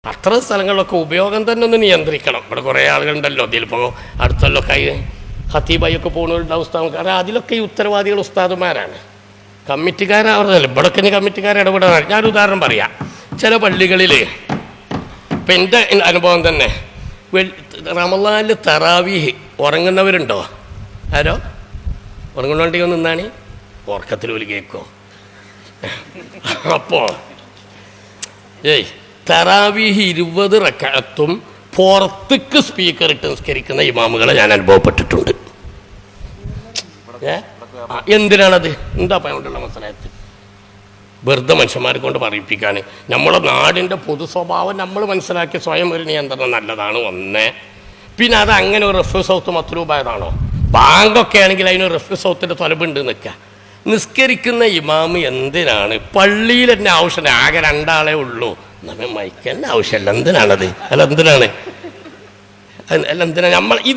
അത്തരം സ്ഥലങ്ങളിലൊക്കെ ഉപയോഗം തന്നെ ഒന്ന് നിയന്ത്രിക്കണം. ഇവിടെ കുറേ ആളുകളുണ്ടല്ലോ, ഇതിലിപ്പോൾ അടുത്തല്ലൊക്കെ ഖത്തീബായൊക്കെ പോകുന്നവരുണ്ടാവും ഉസ്താദ്. അതിലൊക്കെ ഈ ഉത്തരവാദികൾ ഉസ്താദുമാരാണ്, കമ്മിറ്റിക്കാരാവുന്നതല്ല. ഇവിടൊക്കെ ഇനി കമ്മിറ്റിക്കാർ ഇടപെടാൻ. ഞാനൊരു ഉദാഹരണം പറയാം. ചില പള്ളികളിൽ ഇപ്പം എൻ്റെ അനുഭവം തന്നെ, റമളാനിൽ തറാവീഹ് ഉറങ്ങുന്നവരുണ്ടോ? ആരോ ഉറങ്ങുന്നുണ്ടെങ്കിൽ ഒന്ന് നിന്നാണ്, ഉറക്കത്തിൽ ഒരു കേൾക്കോ? അപ്പോൾ തറാവീഹ് 20 റക്അത്തും പുറത്തേക്ക് സ്പീക്കർ ഇട്ട് നിസ്കരിക്കുന്ന ഇമാമുകളെ ഞാൻ അനുഭവപ്പെട്ടിട്ടുണ്ട്. എന്തിനാണത്? എന്താ പറഞ്ഞുകൊണ്ടുള്ള മസലത്ത്? വെറുതെ മനുഷ്യന്മാരെ കൊണ്ട് പറയിപ്പിക്കാൻ. നമ്മുടെ നാടിൻ്റെ പൊതു സ്വഭാവം നമ്മൾ മനസ്സിലാക്കി സ്വയം ഒരു നിയന്ത്രണം നല്ലതാണ് ഒന്ന്. പിന്നെ അത് അങ്ങനെ ഒരു റഫ് സൗത്ത് മത്ലൂബായതാണോ? ബാങ്കൊക്കെ ആണെങ്കിൽ അതിന് റഫ് സൗത്തിൻ്റെ തൊലബുണ്ട് നിൽക്കുക. നിസ്കരിക്കുന്ന ഇമാമ് എന്തിനാണ്? പള്ളിയിൽ തന്നെ ആവശ്യമില്ല, ആകെ 2 ആളേ ഉള്ളൂ, നമ്മൾ മൈക്കലിൻ്റെ ആവശ്യമില്ല. എന്തിനാണത്? എന്തിനാണ്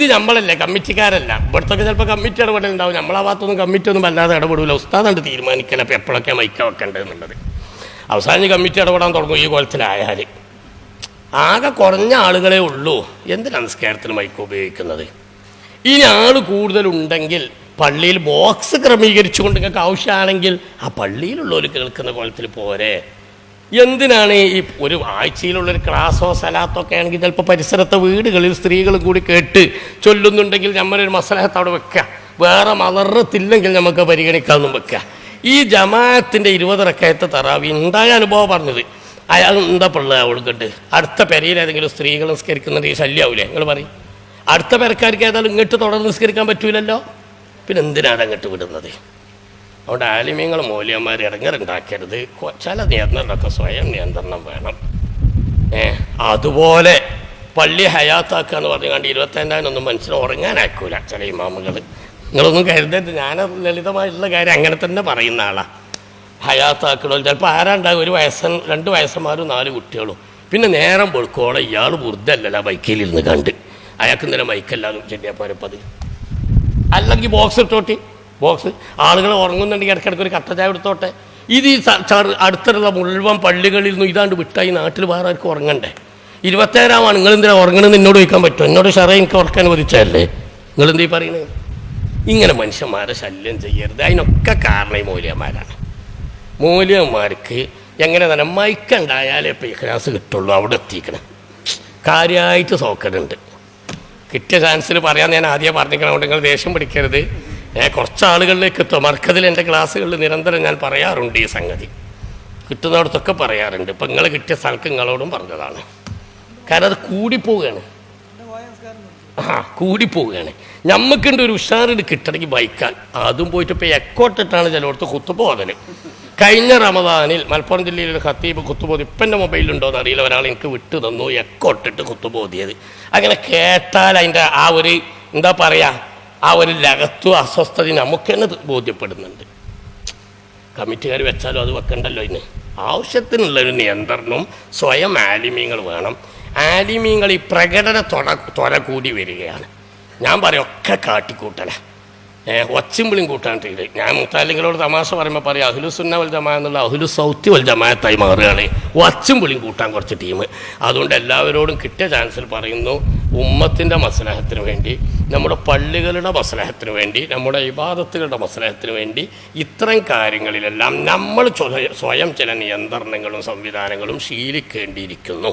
നമ്മളല്ലേ, കമ്മിറ്റിക്കാരല്ല. ഇവിടുത്തൊക്കെ ചിലപ്പോൾ കമ്മിറ്റി ഇടപെടലുണ്ടാവും. നമ്മളാ ഭാഗത്തൊന്നും കമ്മിറ്റി ഒന്നും വല്ലാതെ ഇടപെടില്ല. ഉസ്താദാണ്ട് തീരുമാനിക്കല അപ്പോൾ എപ്പോഴൊക്കെ മൈക്ക വെക്കേണ്ടത് എന്നുള്ളത്. അവസാനം കമ്മിറ്റി ഇടപെടാൻ തുടങ്ങും ഈ കോലത്തിലായാൽ. ആകെ കുറഞ്ഞ ആളുകളെ ഉള്ളൂ, എന്തിനാണ് നിസ്കാരത്തിന് മൈക്ക് ഉപയോഗിക്കുന്നത്? ഇനി ആൾ കൂടുതലുണ്ടെങ്കിൽ പള്ളിയിൽ ബോക്സ് ക്രമീകരിച്ചുകൊണ്ട് നിങ്ങൾക്ക് ആവശ്യമാണെങ്കിൽ ആ പള്ളിയിലുള്ളവർ കേൾക്കുന്ന കോലത്തിൽ പോരെ. എന്തിനാണ് ഈ ഒരു ആഴ്ചയിലുള്ളൊരു ക്ലാസ്സോ സലാത്തൊക്കെ ആണെങ്കിൽ ചിലപ്പോൾ പരിസരത്തെ വീടുകളിൽ സ്ത്രീകൾ കൂടി കേട്ട് ചൊല്ലുന്നുണ്ടെങ്കിൽ നമ്മളൊരു മസലഹത്ത് അവിടെ വെക്കുക. വേറെ മലർത്തില്ലെങ്കിൽ നമുക്ക് പരിഗണിക്കാമെന്നും വെക്കുക. ഈ ജമാഅത്തിൻ്റെ 20 റക്അത്ത് തറാവി ഉണ്ടായ അനുഭവം പറഞ്ഞത്. അയാൾ എന്താ പിള്ള കൊടുക്കട്ട് അടുത്ത പെരയിൽ ഏതെങ്കിലും സ്ത്രീകൾ നിസ്കരിക്കുന്നത് ഈ ശല്യമാവില്ലേ? നിങ്ങൾ പറയും. അടുത്ത പെരക്കാർക്ക് ഏതായാലും ഇങ്ങോട്ട് തുടർന്ന് നിസ്കരിക്കാൻ പറ്റൂലല്ലോ, പിന്നെ എന്തിനാണ് അങ്ങോട്ട് വിടുന്നത്? അവിടെ ആലിമീങ്ങൾ മൂല്യന്മാർ ഇറങ്ങറുണ്ടാക്കരുത്. ചില നിയന്ത്രണമൊക്കെ സ്വയം നിയന്ത്രണം വേണം. അതുപോലെ പള്ളി ഹയാത്താക്കുക എന്ന് പറഞ്ഞുകൊണ്ട് 25,000 മനുഷ്യനെ ഉറങ്ങാനാക്കൂല ചില ഇമാമുകൾ. നിങ്ങളൊന്നും കരുതരുത്, ഞാൻ ലളിതമായിട്ടുള്ള കാര്യം അങ്ങനെ തന്നെ പറയുന്ന ആളാണ്. ഹയാത്താക്കണോ ചിലപ്പോൾ ആരാണ്ടാകും, 1 വയസ്സൻ 2 വയസ്സന്മാരും 4 കുട്ടികളും. പിന്നെ നേരം പൊഴുക്കോളം ഇയാൾ ബുർദല്ലല്ല ബൈക്കിലിരുന്ന് കണ്ട് അയാൾക്ക് ഇന്നലെ മൈക്കല്ലാതും ചെല്ലിയാൽ പോരപ്പത്. അല്ലെങ്കിൽ ബോക്സ് ഇട്ടോട്ടി, ബോക്സ് ആളുകൾ ഉറങ്ങുന്നുണ്ടെങ്കിൽ ഇടയ്ക്കിടയ്ക്ക് ഒരു കട്ട ചായ എടുത്തോട്ടെ. ഇത് ഈ അടുത്തുള്ള മുഴുവൻ പള്ളികളിൽ നിന്നും ഇതാണ്ട് വിട്ടായി നാട്ടിൽ വേറെ ആർക്കും ഉറങ്ങണ്ടേ? 27-ാമാണ് നിങ്ങളെന്തിനാ ഉറങ്ങണമെന്ന് എന്നോട് ചോദിക്കാൻ പറ്റുമോ? എന്നോട് ഷറ എനിക്ക് ഉറക്കാൻ അനുവദിച്ചതല്ലേ? നിങ്ങളെന്തീ പറയുന്നത്? ഇങ്ങനെ മനുഷ്യന്മാരെ ശല്യം ചെയ്യരുത്. അതിനൊക്കെ കാരണം ഈ മൂല്യന്മാരാണ്. മൂല്യന്മാർക്ക് എങ്ങനെ തന്നെ മൈക്കുണ്ടായാലേ ഇപ്പോൾ ഈ ക്ലാസ് കിട്ടുള്ളൂ. അവിടെ എത്തിക്കണം. കാര്യമായിട്ട് സോക്കലുണ്ട്. കിട്ടിയ ചാൻസിൽ പറയാൻ ഞാൻ ആദ്യം പറഞ്ഞിരിക്കണം. നിങ്ങൾ ദേഷ്യം പിടിക്കരുത്. കുറച്ച് ആളുകളിലേക്ക് എത്തും. മർക്കതിൽ എൻ്റെ ക്ലാസ്സുകളിൽ നിരന്തരം ഞാൻ പറയാറുണ്ട് ഈ സംഗതി. കിട്ടുന്നിടത്തൊക്കെ പറയാറുണ്ട്. ഇപ്പം നിങ്ങൾ കിട്ടിയ സ്ഥലത്ത് നിങ്ങളോടും പറഞ്ഞതാണ്. കാരണം അത് കൂടിപ്പോവുകയാണ്. കൂടിപ്പോവുകയാണ്. നമുക്കുണ്ട് ഒരു ഉഷാറിന് കിട്ടണമെങ്കിൽ ബൈക്കാൻ. അതും പോയിട്ട് ഇപ്പോൾ എക്കോട്ടിട്ടാണ് ചിലയിടത്ത് കുത്തുപോകൽ. കഴിഞ്ഞ റമദാനിൽ മലപ്പുറം ജില്ലയിലൊരു ഖത്തീബ് കുത്തുബോധി, ഇപ്പം എൻ്റെ മൊബൈലുണ്ടോ എന്ന് അറിയില്ല, ഒരാൾ എനിക്ക് വിട്ടു തന്നു എക്കോട്ടിട്ട് കുത്തുബോധിയത്. അങ്ങനെ കേട്ടാൽ അതിൻ്റെ ആ ഒരു എന്താ പറയുക, ആ ഒരു ലകത്വ അസ്വസ്ഥത നമുക്ക് തന്നെ ബോധ്യപ്പെടുന്നുണ്ട്. കമ്മിറ്റിക്കാർ വെച്ചാലും അത് വെക്കണ്ടല്ലോ. ഇതിന് ആവശ്യത്തിനുള്ളൊരു നിയന്ത്രണവും സ്വയം ആലിമീങ്ങൾ വേണം. ആലിമീങ്ങൾ ഈ പ്രകടന തൊല കൂടി വരികയാണ്. ഞാൻ പറയും ഒക്കെ കാട്ടിക്കൂട്ടല, ഒച്ചുംപിളിയും കൂട്ടാണ്ടില്ല. ഞാൻ മുത്താലിങ്ങളോട് തമാശ പറയുമ്പോൾ പറയാം അഹ്ലുസുന്ന വൽ ജമാഅ എന്നുള്ള അഹ്ലു സൗത്തി വൽ ജമാഅത്തായി മാറുകയാണ്. ഒച്ചുംപിളിയും കൂട്ടാൻ കുറച്ച് ടീം. അതുകൊണ്ട് എല്ലാവരോടും കിട്ടിയ ചാൻസിൽ പറയുന്നു, ഉമ്മത്തിൻ്റെ മസ്ലഹത്തിന് വേണ്ടി, നമ്മുടെ പള്ളികളുടെ മസ്ലഹത്തിന് വേണ്ടി, നമ്മുടെ ഇബാദത്തുകളുടെ മസ്ലഹത്തിന് വേണ്ടി ഇത്തരം കാര്യങ്ങളിലെല്ലാം നമ്മൾ സ്വയം ചില നിയന്ത്രണങ്ങളും സംവിധാനങ്ങളും ശീലിക്കേണ്ടിയിരിക്കുന്നു.